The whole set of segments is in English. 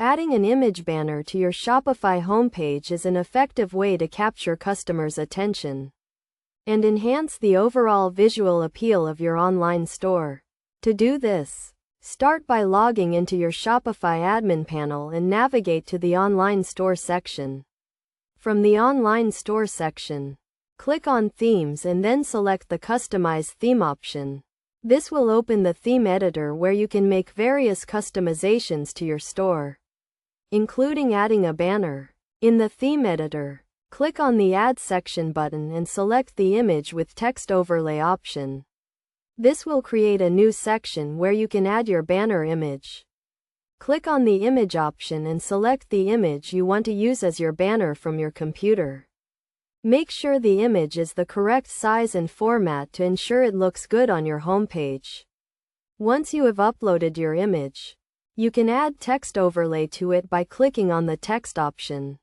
Adding an image banner to your Shopify homepage is an effective way to capture customers' attention and enhance the overall visual appeal of your online store. To do this, start by logging into your Shopify admin panel and navigate to the Online Store section. From the Online Store section, click on Themes and then select the Customize Theme option. This will open the theme editor where you can make various customizations to your store, including adding a banner. In the theme editor, click on the Add Section button and select the Image with Text Overlay option. This will create a new section where you can add your banner image. Click on the Image option and select the image you want to use as your banner from your computer. Make sure the image is the correct size and format to ensure it looks good on your homepage. Once you have uploaded your image, you can add text overlay to it by clicking on the Text option.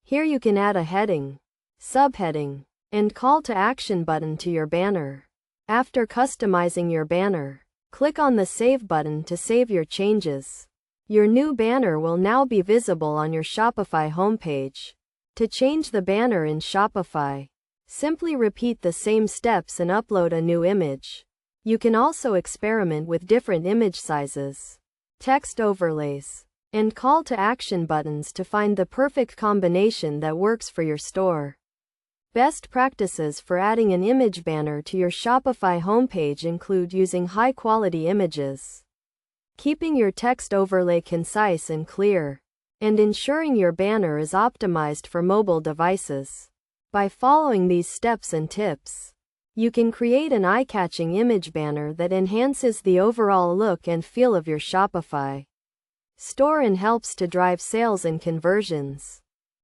Here you can add a heading, subheading, and call to action button to your banner. After customizing your banner, click on the Save button to save your changes. Your new banner will now be visible on your Shopify homepage. To change the banner in Shopify, simply repeat the same steps and upload a new image. You can also experiment with different image sizes, text overlays, and call to action buttons to find the perfect combination that works for your store. Best practices for adding an image banner to your Shopify homepage include using high-quality images, keeping your text overlay concise and clear, and ensuring your banner is optimized for mobile devices. By following these steps and tips, you can create an eye-catching image banner that enhances the overall look and feel of your Shopify store and helps to drive sales and conversions.